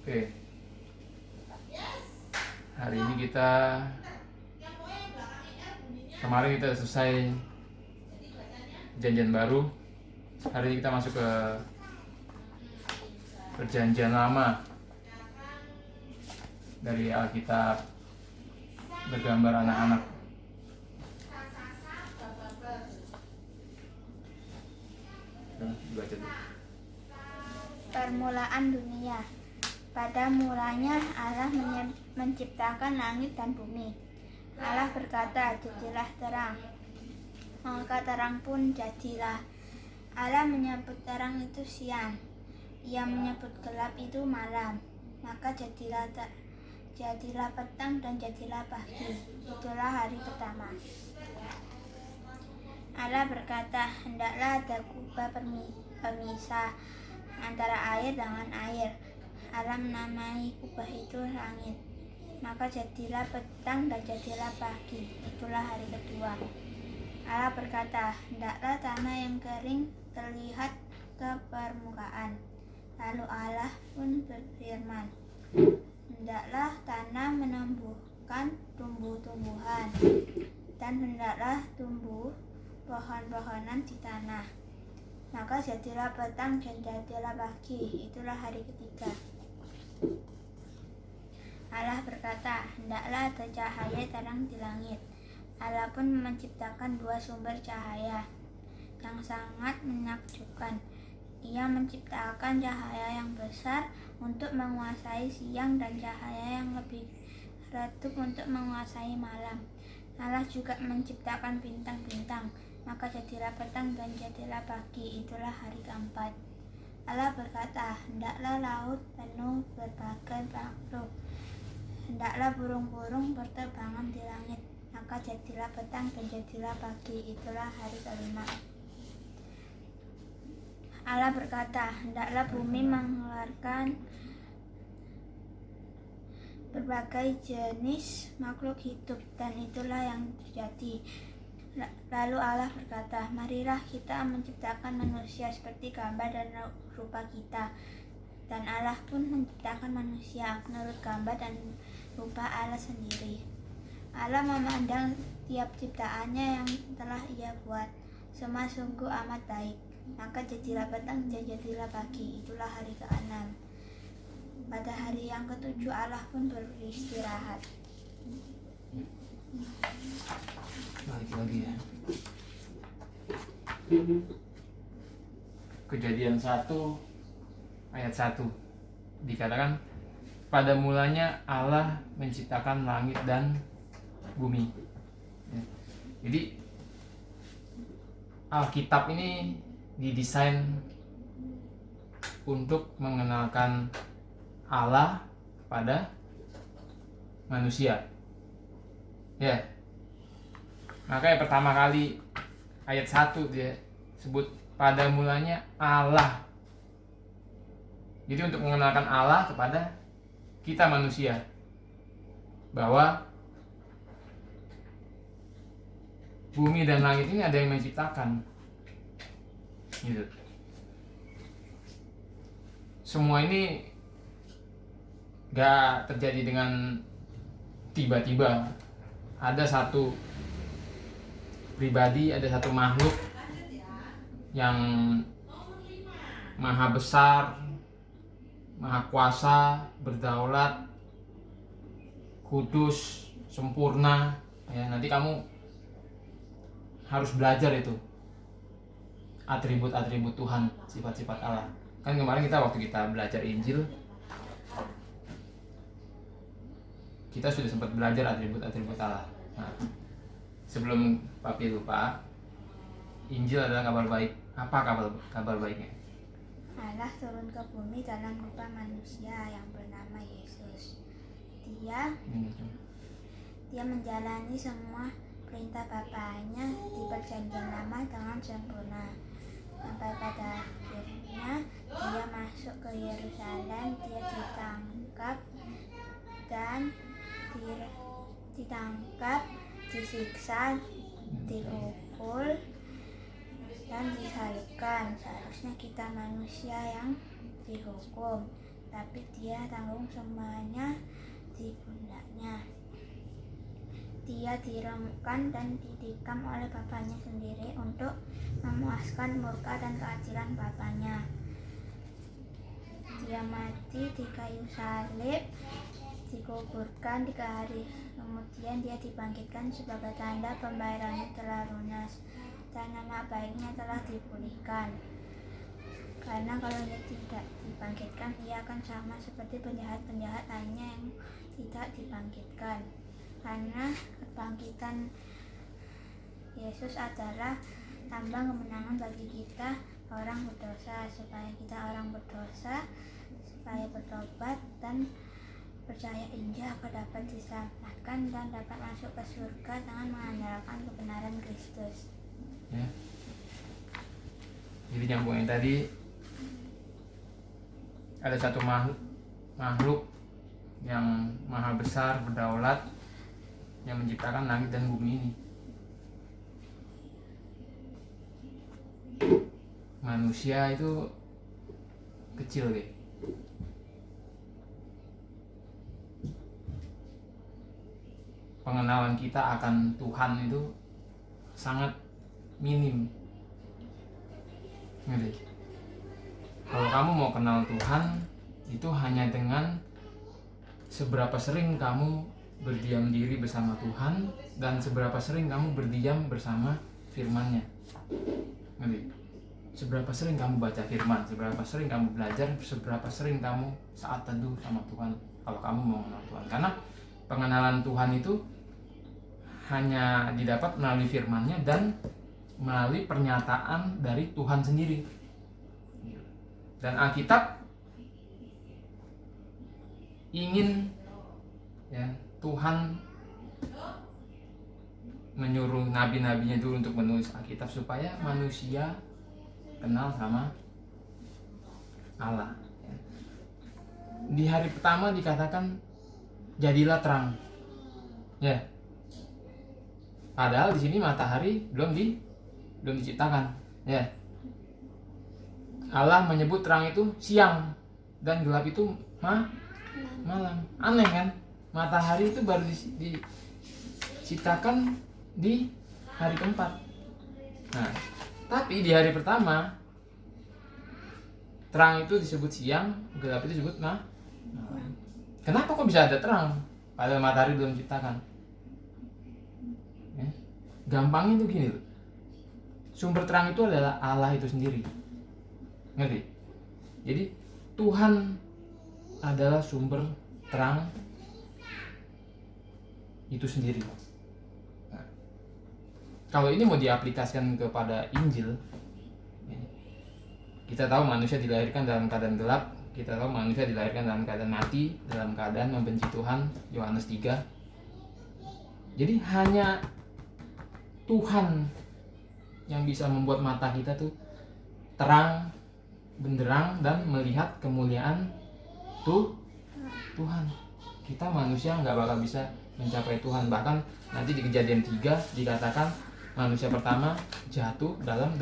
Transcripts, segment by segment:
Oke, hari ini kita kemarin kita selesai perjanjian baru. Hari ini kita masuk ke perjanjian lama dari Alkitab bergambar anak-anak. Baca dulu. Permulaan dunia. Pada mulanya Allah menciptakan langit dan bumi. Allah berkata, jadilah terang. Maka terang pun jadilah. Allah menyebut terang itu siang. Ia menyebut gelap itu malam. Maka jadilah petang dan jadilah pagi. Itulah hari pertama. Allah berkata, hendaklah ada kubah pemisah antara air dengan air. Allah menamai kubah itu langit. Maka jadilah petang dan jadilah pagi. Itulah hari kedua. Allah berkata, hendaklah tanah yang kering terlihat ke permukaan. Lalu Allah pun berfirman, hendaklah tanah menumbuhkan tumbuh-tumbuhan, dan hendaklah tumbuh pohon-pohonan di tanah. Maka jadilah petang dan jadilah pagi. Itulah hari ketiga. Allah berkata, hendaklah ada cahaya terang di langit. Allah pun menciptakan dua sumber cahaya yang sangat menakjubkan. Ia menciptakan cahaya yang besar untuk menguasai siang dan cahaya yang lebih redup untuk menguasai malam. Allah juga menciptakan bintang-bintang. Maka jadilah petang dan jadilah pagi. Itulah hari keempat. Allah berkata, hendaklah laut penuh berbagai makhluk. Hendaklah burung-burung berterbangan di langit. Maka jadilah petang dan jadilah pagi. Itulah hari kelima. Allah berkata, hendaklah bumi mengeluarkan berbagai jenis makhluk hidup, dan itulah yang terjadi. Lalu Allah berkata, marilah kita menciptakan manusia seperti gambar dan rupa kita. Dan Allah pun menciptakan manusia menurut gambar dan rupa Allah sendiri. Allah memandang tiap ciptaannya yang telah Ia buat. Semua sungguh amat baik. Maka jadilah petang dan jadilah pagi. Itulah hari ke-6. Pada hari yang ke-7 Allah pun beristirahat. Balik lagi ya. Kejadian 1 ayat 1 dikatakan, pada mulanya Allah menciptakan langit dan bumi. Jadi Alkitab ini didesain untuk mengenalkan Allah kepada manusia. Ya. Makanya pertama kali ayat 1 dia sebut pada mulanya Allah. Jadi untuk mengenalkan Allah kepada kita manusia, bahwa bumi dan langit ini ada yang menciptakan. Gitu. Semua ini gak terjadi dengan tiba-tiba. Ada satu pribadi, ada satu makhluk yang maha besar, maha kuasa, berdaulat, kudus, sempurna. Ya, nanti kamu harus belajar itu atribut-atribut Tuhan, sifat-sifat Allah. Kan kemarin waktu kita belajar Injil, kita sudah sempat belajar atribut-atribut Allah. Nah, sebelum Papi lupa, Injil adalah kabar baik. Apa kabar baiknya? Allah turun ke bumi dalam rupa manusia yang bernama Yesus. Dia menjalani semua perintah Bapaknya di perjanjian lama dengan sempurna. Sampai pada akhirnya dia masuk ke Yerusalem. Dia ditangkap, disiksa, dipukul, dan disalibkan. Seharusnya kita manusia yang dihukum, tapi dia tanggung semuanya di pundaknya. Dia diremukkan dan ditikam oleh bapaknya sendiri untuk memuaskan murka dan keadilan bapaknya. Dia mati di kayu salib, dikuburkan 3 hari. Kemudian dia dibangkitkan sebagai tanda pembayarannya telah lunas dan nama baiknya telah dipulihkan. Karena kalau ia tidak dibangkitkan, ia akan sama seperti penjahat-penjahat lainnya yang tidak dibangkitkan. Karena kebangkitan Yesus adalah tambang kemenangan bagi kita orang berdosa, supaya kita orang berdosa supaya bertobat dan percaya Injil agar dapat diselamatkan dan dapat masuk ke surga dengan mengandalkan kebenaran Kristus. Ya. Jadi nyambung yang tadi, ada satu makhluk yang maha besar, berdaulat, yang menciptakan langit dan bumi ini. Manusia itu kecil deh. Pengenalan kita akan Tuhan itu sangat minim. Ngerti? Kalau kamu mau kenal Tuhan, itu hanya dengan seberapa sering kamu berdiam diri bersama Tuhan dan seberapa sering kamu berdiam bersama firman-Nya. Ngerti? Seberapa sering kamu baca firman, seberapa sering kamu belajar, seberapa sering kamu saat teduh sama Tuhan. Kalau kamu mau kenal Tuhan, karena pengenalan Tuhan itu hanya didapat melalui firman-Nya dan melalui pernyataan dari Tuhan sendiri. Dan Alkitab ingin, ya, Tuhan menyuruh nabi-nabinya dulu untuk menulis Alkitab supaya manusia kenal sama Allah. Di hari pertama dikatakan jadilah terang, ya. Padahal di sini matahari belum diciptakan, ya. Allah menyebut terang itu siang dan gelap itu malam. Aneh kan? Matahari itu baru diciptakan di hari keempat. Nah, tapi di hari pertama terang itu disebut siang, gelap itu disebut malam. Kenapa kok bisa ada terang padahal matahari belum diciptakan? Ya. Gampangnya itu gini loh. Sumber terang itu adalah Allah itu sendiri. Ngerti? Jadi Tuhan adalah sumber terang itu sendiri. Nah, kalau ini mau diaplikasikan kepada Injil, ya, kita tahu manusia dilahirkan dalam keadaan gelap, kita tahu manusia dilahirkan dalam keadaan mati, dalam keadaan membenci Tuhan, Yohanes 3. Jadi hanya Tuhan yang bisa membuat mata kita tuh terang, benderang, dan melihat kemuliaan Tuhan. Kita manusia nggak bakal bisa mencapai Tuhan. Bahkan nanti di Kejadian 3 dikatakan manusia pertama jatuh dalam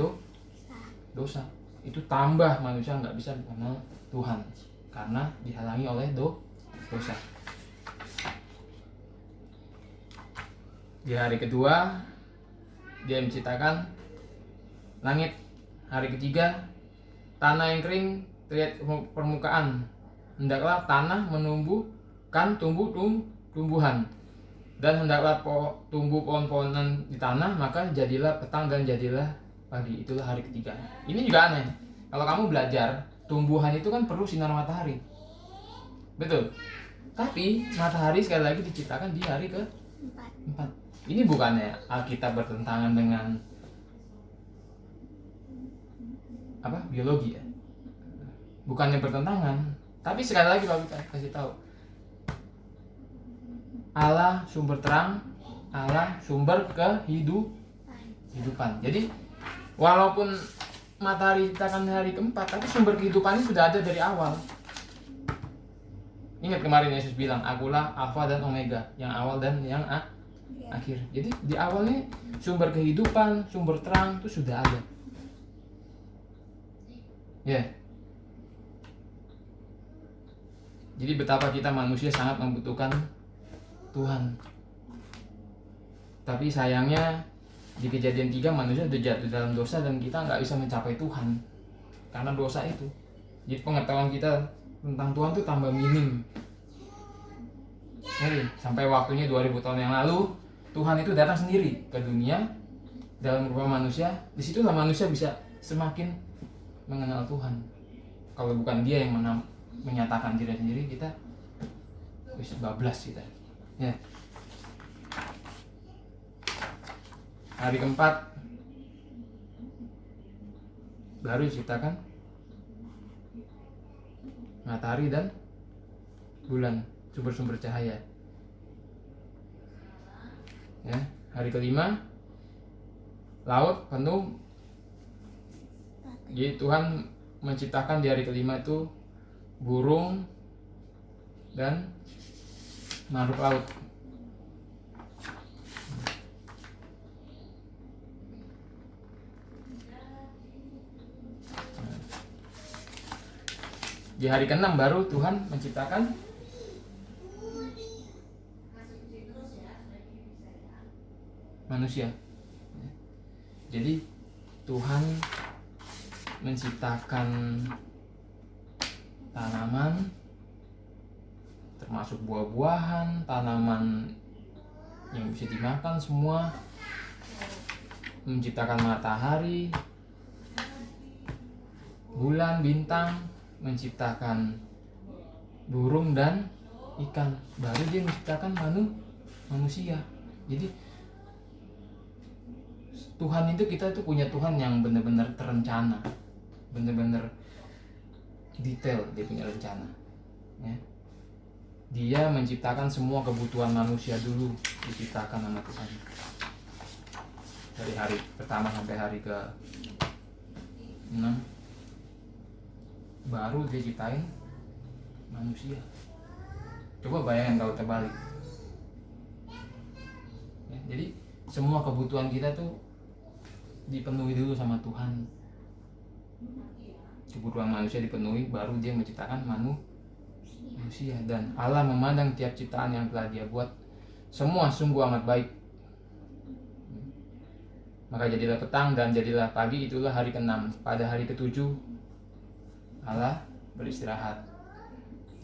dosa. Itu tambah manusia nggak bisa mengenal Tuhan karena dihalangi oleh dosa. Di hari kedua dia menciptakan langit. Hari ketiga tanah yang kering terlihat permukaan. Hendaklah tanah menumbuhkan tumbuhan dan hendaklah tumbuh pohon-pohonan di tanah, maka jadilah petang dan jadilah pagi. Itulah hari ketiga. Ini juga aneh. Kalau kamu belajar, tumbuhan itu kan perlu sinar matahari. Betul. Tapi matahari sekali lagi diciptakan di hari ke-4. Ini bukannya Alkitab bertentangan dengan biologi ya? Bukannya bertentangan, tapi sekali lagi Bapak kasih tahu, Allah sumber terang, Allah sumber kehidupan. Jadi walaupun matahari diciptakan hari keempat, tapi sumber kehidupannya sudah ada dari awal. Ingat kemarin Yesus bilang, akulah Alfa dan Omega, yang awal dan yang akhir. Jadi di awalnya sumber kehidupan, sumber terang itu sudah ada. Ya. Jadi betapa kita manusia sangat membutuhkan Tuhan. Tapi sayangnya di Kejadian 3 manusia sudah jatuh dalam dosa dan kita nggak bisa mencapai Tuhan karena dosa itu. Jadi pengetahuan kita tentang Tuhan tuh tambah minim. Jadi sampai waktunya 2000 tahun yang lalu Tuhan itu datang sendiri ke dunia dalam rupa manusia. Disitulah manusia bisa semakin mengenal Tuhan. Kalau bukan Dia yang menyatakan diri sendiri, kita wis bablas kita. Ya. Hari keempat baru diciptakan matahari dan bulan, sumber-sumber cahaya. Ya, hari kelima laut penuh. Jadi Tuhan menciptakan di hari kelima itu burung dan makhluk laut. Di hari ke-6 baru Tuhan menciptakan manusia. Jadi Tuhan menciptakan tanaman, termasuk buah-buahan, tanaman yang bisa dimakan semua, menciptakan matahari, bulan, bintang, menciptakan burung dan ikan, baru Dia menciptakan manusia. Jadi Tuhan itu, kita tuh punya Tuhan yang benar-benar terencana, benar-benar detail. Dia punya rencana, ya. Dia menciptakan semua kebutuhan manusia dulu, diciptakan sama Tuhan dari hari pertama sampai hari ke-6, baru Dia ciptain manusia. Coba bayangin kalau terbalik, ya. Jadi semua kebutuhan kita tuh dipenuhi dulu sama Tuhan. Kebutuhan manusia dipenuhi, baru Dia menciptakan manusia. Dan Allah memandang tiap ciptaan yang telah Dia buat, semua sungguh amat baik. Maka jadilah petang dan jadilah pagi, itulah hari ke-6. Pada hari ke-7 Allah beristirahat.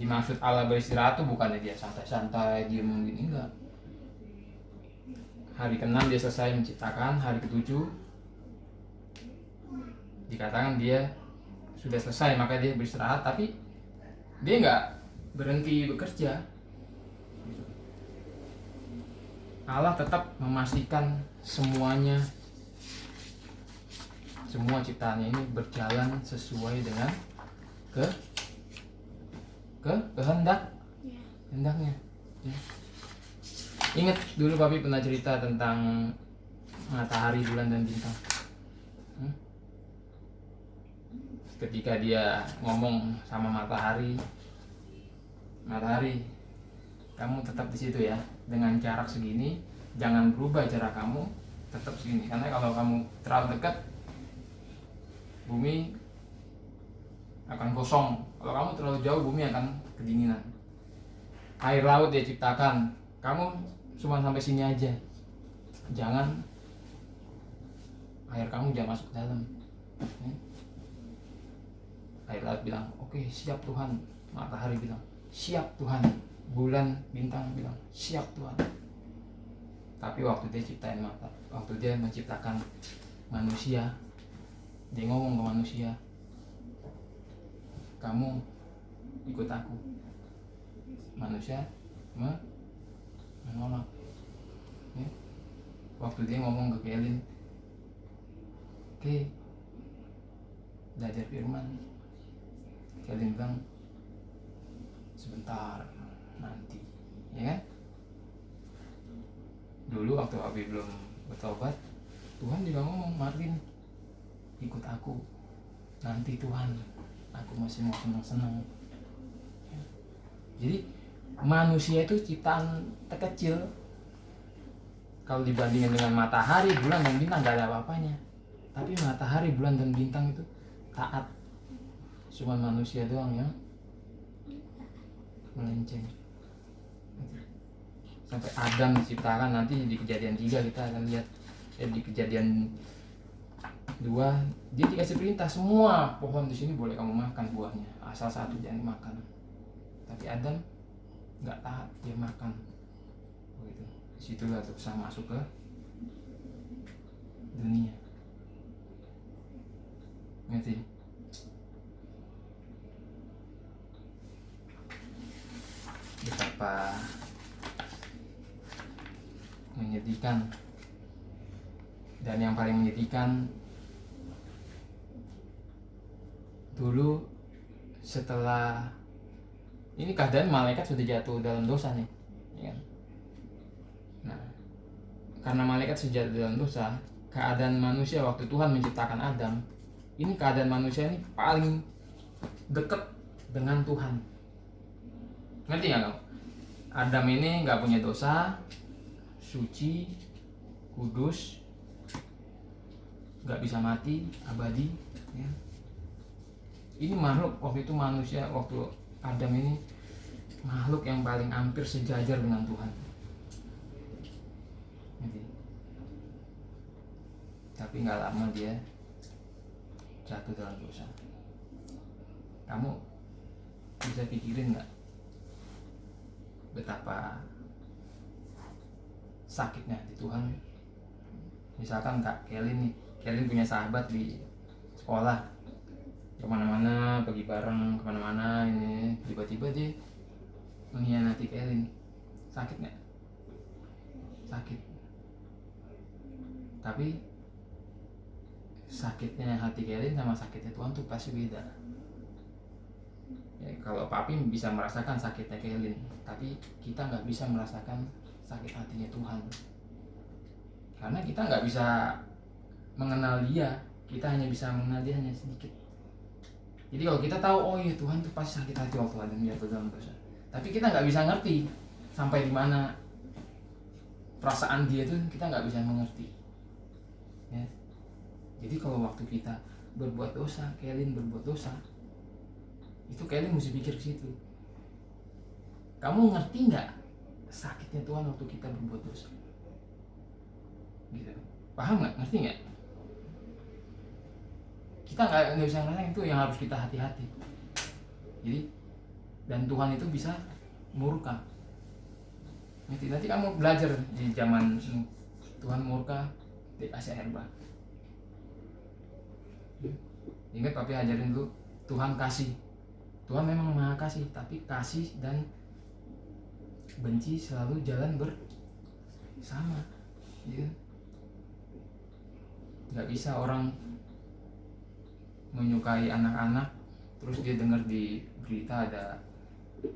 Dimaksud Allah beristirahat tuh bukannya Dia santai-santai, Dia begini, enggak. Hari ke-6 Dia selesai menciptakan, hari ke-7 dikatakan Dia sudah selesai, maka Dia beristirahat. Tapi Dia nggak berhenti bekerja. Allah tetap memastikan semuanya, semua ciptaannya ini berjalan sesuai dengan kehendaknya. Ya. Ingat dulu Papi pernah cerita tentang matahari, bulan dan bintang. Ketika Dia ngomong sama matahari, kamu tetap di situ ya, dengan jarak segini, jangan berubah jarak kamu, tetap segini. Karena kalau kamu terlalu dekat, bumi akan kosong. Kalau kamu terlalu jauh, bumi akan kedinginan. Air laut Dia ciptakan, kamu cuma sampai sini aja, jangan, air kamu jangan masuk ke dalam. Air laut bilang, oke, siap Tuhan. Matahari bilang, siap Tuhan. Bulan, bintang bilang, siap Tuhan. Tapi waktu Dia menciptakan manusia, Dia ngomong ke manusia, kamu ikut aku. Manusia menolak. Ya. Waktu Dia ngomong ke Kelin, oke, belajar firman, Kelin bilang, sebentar, nanti, ya kan? Dulu waktu Abi belum bertobat, Tuhan juga ngomong, Marvin, ikut aku, nanti Tuhan, aku masih mau senang-senang. Jadi manusia itu ciptaan terkecil kalau dibandingin dengan matahari, bulan dan bintang, gak ada apa-apanya. Tapi matahari, bulan dan bintang itu taat. Cuma manusia doang yang kenceng. Sampai Adam diciptakan, nanti di Kejadian 3 kita akan lihat. Di Kejadian 2 dia dikasih perintah, semua pohon di sini boleh kamu makan buahnya, asal satu jangan makan. Tapi Adam nggak taat, dia makan. Begitu. Disitulah dosa masuk ke dunia. Ngerti? Betapa menyedihkan. Dan yang paling menyedihkan, dulu setelah ini keadaan malaikat sudah jatuh dalam dosa nih, ya kan? Nah, karena malaikat sudah jatuh dalam dosa, keadaan manusia waktu Tuhan menciptakan Adam, ini keadaan manusia ini paling dekat dengan Tuhan. Ngerti nggak kamu? Adam ini nggak punya dosa, suci, kudus, nggak bisa mati, abadi, ya. Ini makhluk waktu itu manusia, waktu Adam ini makhluk yang paling hampir sejajar dengan Tuhan. Gitu. Tapi nggak lama dia jatuh dalam dosa. Kamu bisa pikirin nggak betapa sakitnya di Tuhan? Misalkan Kak Kelin nih, Kelin punya sahabat di sekolah, kemana-mana pergi bareng kemana-mana, ini tiba-tiba dia mengkhianati Kelin. Sakit nggak? Sakit. Tapi sakitnya hati Kelin sama sakitnya Tuhan tuh pasti beda. Ya, kalau Papi bisa merasakan sakitnya Kelin, tapi kita nggak bisa merasakan sakit hatinya Tuhan, karena kita nggak bisa mengenal dia, kita hanya bisa mengenal dia hanya sedikit. Jadi kalau kita tahu, oh iya Tuhan tuh pasti sakit hati waktu Adam jatuh dalam dosa, tapi kita nggak bisa ngerti sampai di mana perasaan dia tuh, kita nggak bisa mengerti. Ya. Jadi kalau waktu kita berbuat dosa, Kelin berbuat dosa, itu Kelin mesti pikir ke situ. Kamu ngerti nggak sakitnya Tuhan waktu kita berbuat dosa? Gitu. Paham nggak? Ngerti nggak? Kita nggak bisa ngerasain, itu yang harus kita hati-hati. Jadi, dan Tuhan itu bisa murka. Nanti kamu belajar di zaman Tuhan murka, dikasih air bah. Ingat Papi ajarin dulu, Tuhan kasih. Tuhan memang maha kasih, tapi kasih dan benci selalu jalan bersama. Ya. Gak bisa orang menyukai anak-anak, terus dia dengar di berita ada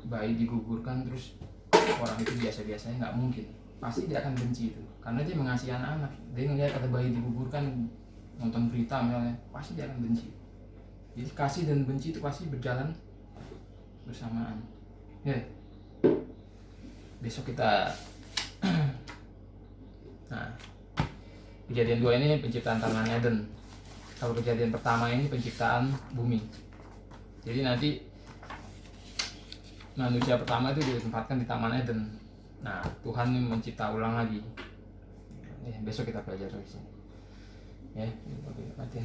bayi digugurkan, terus orang itu biasa-biasanya, nggak mungkin. Pasti dia akan benci itu, karena dia mengasihi anak-anak. Dia ngelihat ada bayi digugurkan, nonton berita misalnya, pasti dia akan benci. Jadi kasih dan benci itu pasti berjalan bersamaan. Ya. Besok kita nah, Kejadian 2 ini penciptaan Taman Eden. Kalau Kejadian pertama ini penciptaan bumi. Jadi nanti manusia pertama itu ditempatkan di Taman Eden. Nah, Tuhan mencipta ulang lagi. Besok kita belajar di sini. Ya, oke,